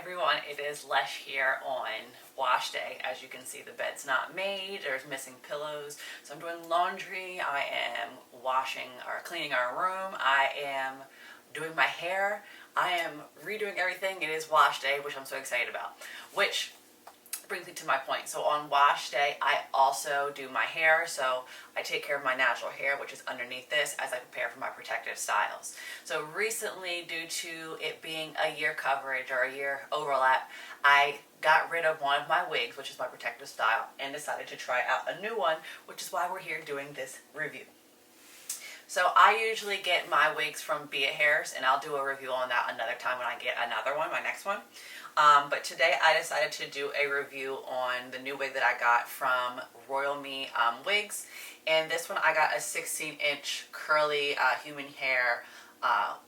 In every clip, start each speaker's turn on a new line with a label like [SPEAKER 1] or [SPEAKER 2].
[SPEAKER 1] everyone, it is Lesh here on wash day. As you can see, the bed's not made, there's missing pillows, so I'm doing laundry, I am washing or cleaning our room, I am doing my hair, I am redoing everything. It is wash day, which I'm so excited about, which brings me to my point. So on wash day, I also do my hair. So I take care of my natural hair, which is underneath this, as I prepare for my protective styles. So recently, due to it being a year coverage or a year overlap, I got rid of one of my wigs, which is my protective style, and decided to try out a new one, which is why we're here doing this review. So I usually get my wigs from Be It Hairs, and I'll do a review on that another time when I get another one, my next one. But today I decided to do a review on the new wig that I got from RoyalMe Wigs. And this one I got a 16-inch curly human hair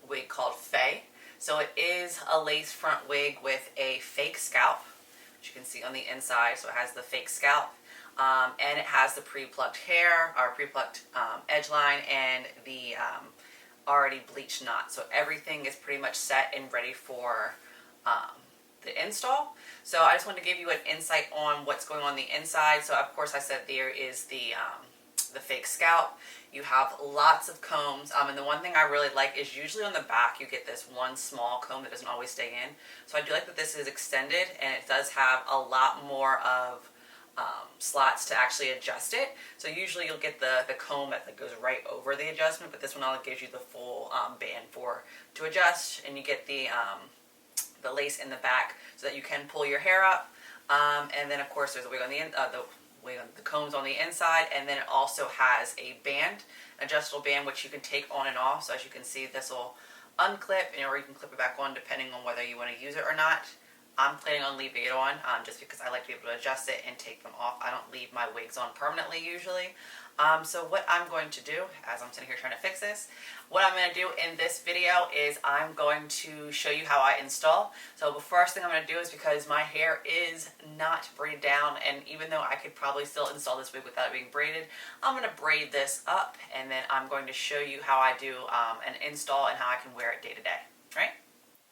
[SPEAKER 1] wig called Faye. So it is a lace front wig with a fake scalp, which you can see on the inside. So it has the fake scalp. And it has the pre-plucked hair, or pre-plucked edge line, and the already bleached knot. So everything is pretty much set and ready for the install. So I just wanted to give you an insight on what's going on the inside. So of course I said there is the fake scalp. You have lots of combs, and the one thing I really like is usually on the back you get this one small comb that doesn't always stay in. So I do like that this is extended, and it does have a lot more of slots to actually adjust it. So usually you'll get the comb that goes right over the adjustment, but this one only gives you the full band to adjust, and you get the lace in the back so that you can pull your hair up. And then of course there's a wig on the combs on the inside, and then it also has a band, adjustable band, which you can take on and off. So as you can see, this will unclip, or you can clip it back on depending on whether you want to use it or not. I'm planning on leaving it on just because I like to be able to adjust it and take them off. I don't leave my wigs on permanently usually. So what I'm going to do, as I'm sitting here trying to fix this, what I'm going to do in this video is I'm going to show you how I install. So the first thing I'm going to do is, because my hair is not braided down, and even though I could probably still install this wig without it being braided, I'm going to braid this up, and then I'm going to show you how I do an install and how I can wear it day to day, right?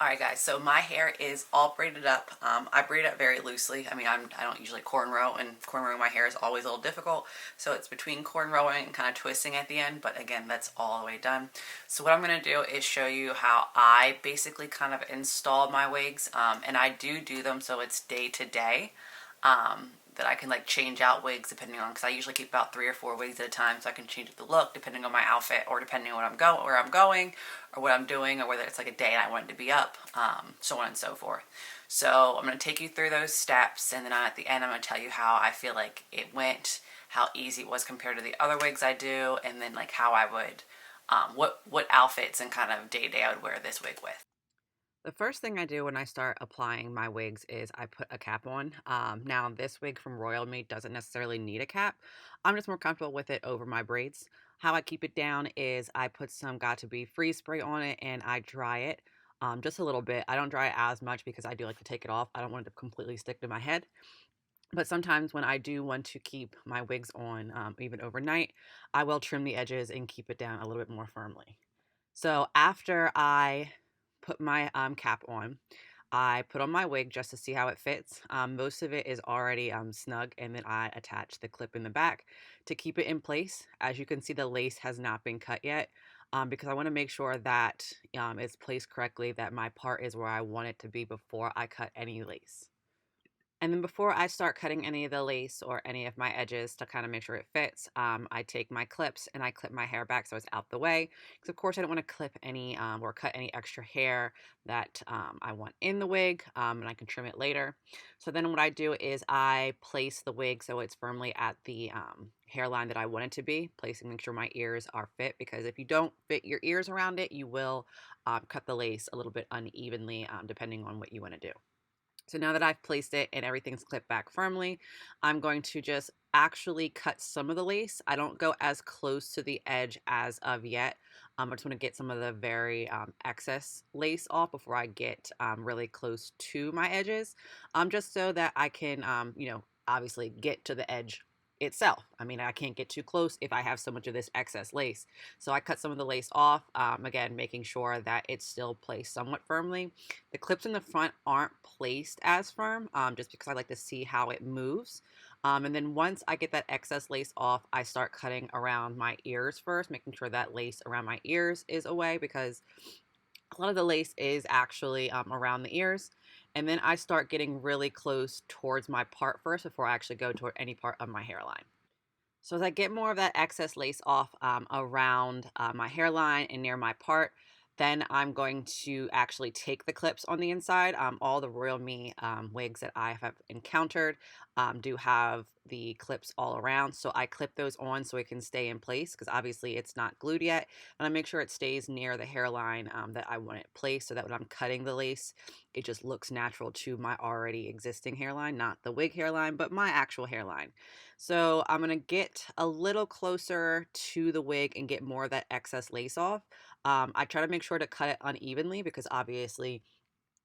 [SPEAKER 1] Alright guys, so my hair is all braided up. I braid it very loosely. I mean, I don't usually cornrow, and cornrowing my hair is always a little difficult. So it's between cornrowing and kind of twisting at the end, but again, that's all the way done. So what I'm going to do is show you how I basically kind of install my wigs, and I do them so it's day to day. That I can like change out wigs depending on, because I usually keep about 3 or 4 wigs at a time, so I can change the look depending on my outfit, or depending on where I'm going, or what I'm doing, or whether it's like a day and I want it to be up, so on and so forth. So I'm going to take you through those steps, and then at the end I'm going to tell you how I feel like it went, how easy it was compared to the other wigs I do, and then like how I would, what outfits and kind of day to day I would wear this wig with. The first thing I do when I start applying my wigs is I put a cap on. Now this wig from RoyalMe doesn't necessarily need a cap. I'm just more comfortable with it over my braids. How I keep it down is I put some Got2b freeze spray on it, and I dry it just a little bit. I don't dry it as much because I do like to take it off. I don't want it to completely stick to my head. But sometimes when I do want to keep my wigs on even overnight, I will trim the edges and keep it down a little bit more firmly. So after I put my cap on, I put on my wig just to see how it fits. Most of it is already snug, and then I attach the clip in the back to keep it in place. As you can see, the lace has not been cut yet, because I want to make sure that it's placed correctly, that my part is where I want it to be before I cut any lace. And then before I start cutting any of the lace or any of my edges to kind of make sure it fits, I take my clips and I clip my hair back so it's out the way. Because of course I don't want to clip any or cut any extra hair that I want in the wig, and I can trim it later. So then what I do is I place the wig so it's firmly at the hairline that I want it to be, make sure my ears are fit, because if you don't fit your ears around it, you will cut the lace a little bit unevenly depending on what you want to do. So now that I've placed it and everything's clipped back firmly, I'm going to just actually cut some of the lace. I don't go as close to the edge as of yet. I just want to get some of the very excess lace off before I get really close to my edges, just so that I can, obviously get to the edge itself. I mean, I can't get too close if I have so much of this excess lace. So I cut some of the lace off, again, making sure that it's still placed somewhat firmly. The clips in the front aren't placed as firm, just because I like to see how it moves. And then once I get that excess lace off, I start cutting around my ears first, making sure that lace around my ears is away, because a lot of the lace is actually around the ears. And then I start getting really close towards my part first before I actually go toward any part of my hairline. So as I get more of that excess lace off around my hairline and near my part, then I'm going to actually take the clips on the inside. All the RoyalMe wigs that I have encountered do have the clips all around. So I clip those on so it can stay in place, because obviously it's not glued yet. And I make sure it stays near the hairline that I want it placed, so that when I'm cutting the lace, it just looks natural to my already existing hairline, not the wig hairline, but my actual hairline. So I'm going to get a little closer to the wig and get more of that excess lace off. I try to make sure to cut it unevenly, because obviously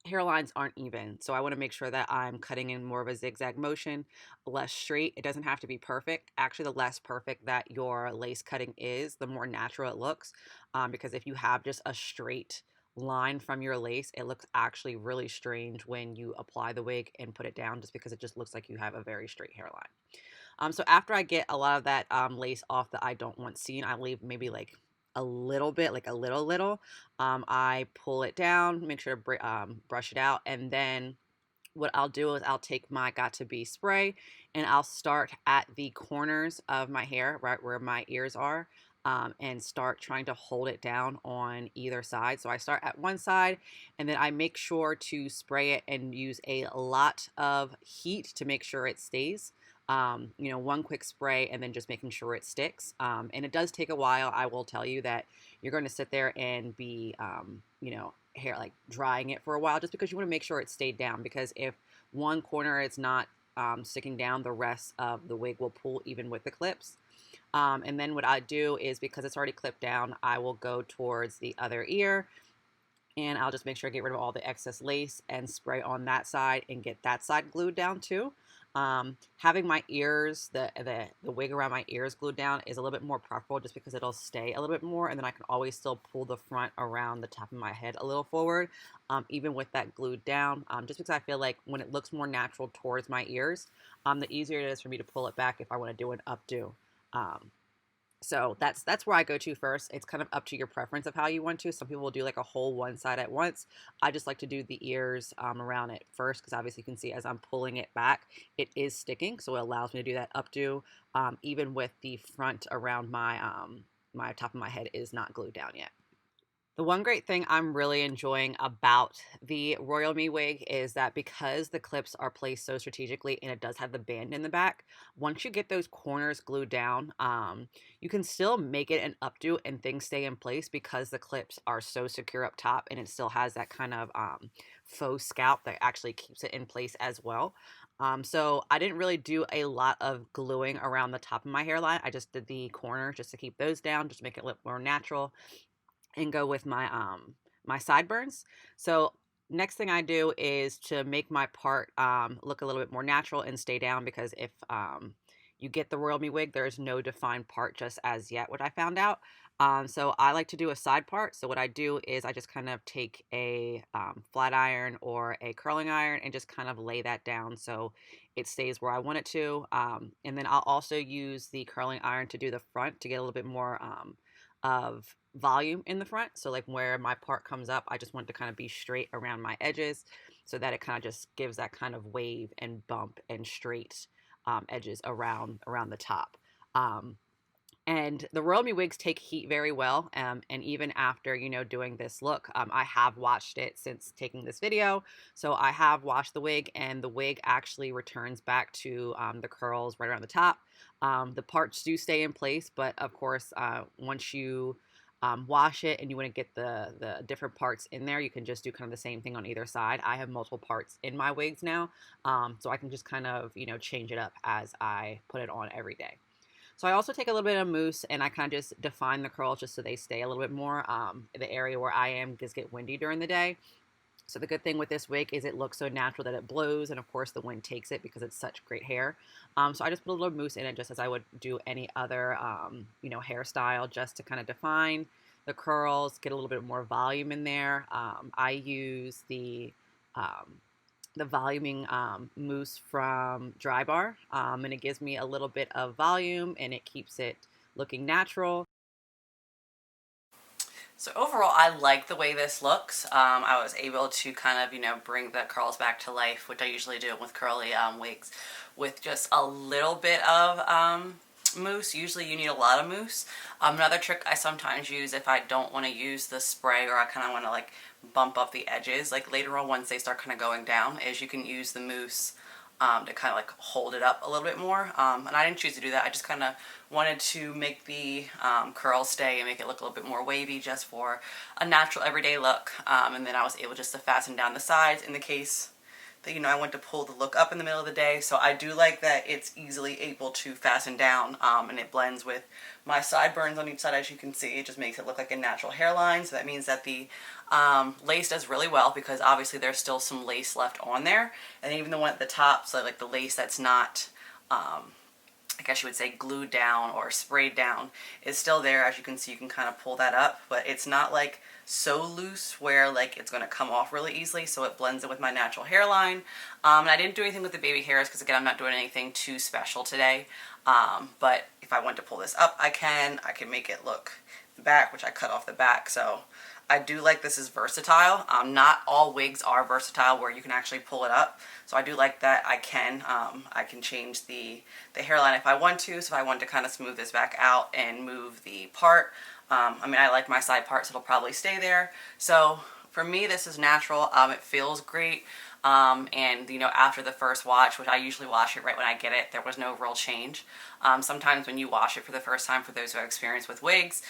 [SPEAKER 1] hairlines aren't even. So I want to make sure that I'm cutting in more of a zigzag motion, less straight. It doesn't have to be perfect. Actually, the less perfect that your lace cutting is, the more natural it looks. Because if you have just a straight line from your lace, it looks actually really strange when you apply the wig and put it down, just because it just looks like you have a very straight hairline. So after I get a lot of that lace off that I don't want seen, I leave maybe like a little bit, like a little. I pull it down, make sure to brush it out, and then what I'll do is I'll take my Got To Be spray, and I'll start at the corners of my hair, right where my ears are, and start trying to hold it down on either side. So I start at one side, and then I make sure to spray it and use a lot of heat to make sure it stays. One quick spray and then just making sure it sticks. And it does take a while. I will tell you that you're going to sit there and be, hair like drying it for a while, just because you want to make sure it stayed down. Because if one corner is not sticking down, the rest of the wig will pull even with the clips. And then what I do is, because it's already clipped down, I will go towards the other ear, and I'll just make sure I get rid of all the excess lace and spray on that side and get that side glued down too. Having my ears, the wig around my ears glued down is a little bit more preferable, just because it'll stay a little bit more, and then I can always still pull the front around the top of my head a little forward, even with that glued down, just because I feel like when it looks more natural towards my ears, the easier it is for me to pull it back if I want to do an updo. So that's where I go to first. It's kind of up to your preference of how you want to. Some people will do like a whole one side at once. I just like to do the ears around it first, because obviously you can see as I'm pulling it back, it is sticking. So it allows me to do that updo, even with the front around my top of my head is not glued down yet. The one great thing I'm really enjoying about the RoyalMe wig is that, because the clips are placed so strategically and it does have the band in the back, once you get those corners glued down, you can still make it an updo and things stay in place, because the clips are so secure up top, and it still has that kind of faux scalp that actually keeps it in place as well. So I didn't really do a lot of gluing around the top of my hairline. I just did the corners just to keep those down, just to make it look more natural, and go with my sideburns. So next thing I do is to make my part look a little bit more natural and stay down, because if you get the RoyalMe wig, there's no defined part just as yet, what I found out. So I like to do a side part. So what I do is I just kind of take a flat iron or a curling iron and just kind of lay that down so it stays where I want it to. And then I'll also use the curling iron to do the front, to get a little bit more of volume in the front. So like where my part comes up, I just want to kind of be straight around my edges, so that it kind of just gives that kind of wave and bump and straight edges around the top. And the RoyalMe wigs take heat very well. And even after, doing this look, I have washed it since taking this video. So I have washed the wig, and the wig actually returns back to the curls right around the top. The parts do stay in place, but of course, once you wash it and you want to get the different parts in there, you can just do kind of the same thing on either side. I have multiple parts in my wigs now, so I can just kind of, change it up as I put it on every day. So I also take a little bit of mousse, and I kind of just define the curls just so they stay a little bit more. The area where I am does get windy during the day. So the good thing with this wig is it looks so natural that it blows, and of course the wind takes it because it's such great hair. So I just put a little mousse in it just as I would do any other, hairstyle, just to kind of define the curls, get a little bit more volume in there. I use the voluming mousse from Dry Bar, and it gives me a little bit of volume and it keeps it looking natural. So overall, I like the way this looks. I was able to kind of, bring the curls back to life, which I usually do with curly wigs, with just a little bit of mousse. Usually you need a lot of mousse. Another trick I sometimes use if I don't want to use the spray, or I kind of want to like bump up the edges, like later on once they start kind of going down, is you can use the mousse to kind of like hold it up a little bit more. And I didn't choose to do that. I just kind of wanted to make the curls stay and make it look a little bit more wavy, just for a natural everyday look. And then I was able just to fasten down the sides in the case that, I want to pull the look up in the middle of the day. So I do like that it's easily able to fasten down, and it blends with my sideburns on each side. As you can see, it just makes it look like a natural hairline. So that means that the lace does really well, because obviously there's still some lace left on there. And even the one at the top, so like the lace that's not, I guess you would say, glued down or sprayed down, is still there. As you can see, you can kind of pull that up, but it's not like so loose where like it's going to come off really easily, so it blends in with my natural hairline. And I didn't do anything with the baby hairs because, again, I'm not doing anything too special today. But if I want to pull this up, I can make it look back, which I cut off the back. So I do like this is versatile. Not all wigs are versatile where you can actually pull it up. So I do like that I can change the hairline if I want to. So if I want to kind of smooth this back out and move the part, I like my side parts, it'll probably stay there. So for me, this is natural. It feels great. And after the first wash, which I usually wash it right when I get it, there was no real change. Sometimes when you wash it for the first time, for those who have experience with wigs,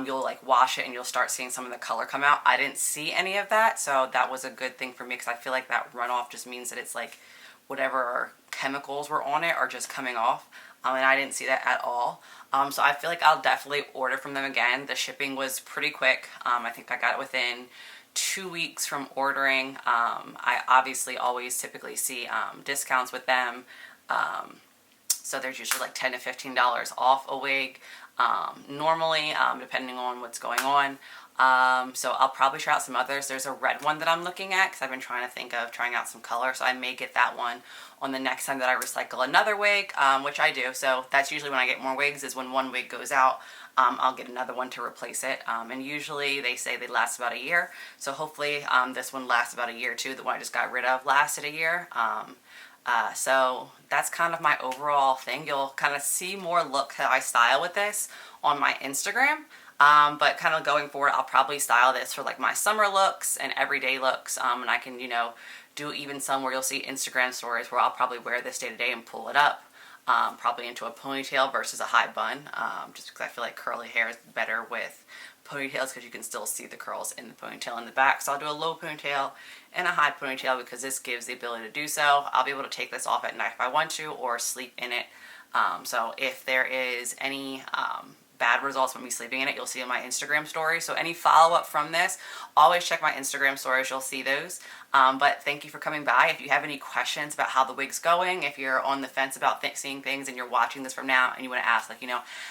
[SPEAKER 1] you'll like wash it and you'll start seeing some of the color come out. I didn't see any of that, so that was a good thing for me, because I feel like that runoff just means that it's like whatever chemicals were on it are just coming off. And I didn't see that at all. So I feel like I'll definitely order from them again. The shipping was pretty quick. I think I got it within 2 weeks from ordering. I obviously always typically see discounts with them. So there's usually like $10 to $15 off a wig normally, depending on what's going on. So I'll probably try out some others. There's a red one that I'm looking at because I've been trying to think of trying out some color. So I may get that one on the next time that I recycle another wig, which I do. So that's usually when I get more wigs, is when one wig goes out. I'll get another one to replace it. And usually they say they last about a year. So hopefully this one lasts about a year too. The one I just got rid of lasted a year. So that's kind of my overall thing. You'll kind of see more look how I style with this on my Instagram. But kind of going forward, I'll probably style this for like my summer looks and everyday looks. And I can, do even some where you'll see Instagram stories where I'll probably wear this day to day and pull it up. Probably into a ponytail versus a high bun, just because I feel like curly hair is better with ponytails, because you can still see the curls in the ponytail in the back. So I'll do a low ponytail and a high ponytail because this gives the ability to do so. I'll be able to take this off at night if I want to, or sleep in it. So if there is any bad results from me sleeping in it, you'll see in my Instagram story. So any follow-up from this, always check my Instagram stories, you'll see those. But thank you for coming by. If you have any questions about how the wig's going, if you're on the fence about seeing things and you're watching this from now and you want to ask, like,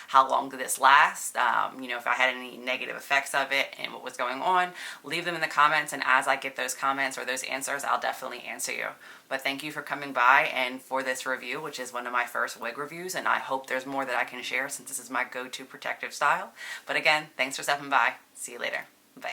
[SPEAKER 1] how long did this last? If I had any negative effects of it and what was going on, leave them in the comments, and as I get those comments or those answers, I'll definitely answer you. But thank you for coming by and for this review, which is one of my first wig reviews, and I hope there's more that I can share since this is my go-to protective style. But again, thanks for stopping by. See you later.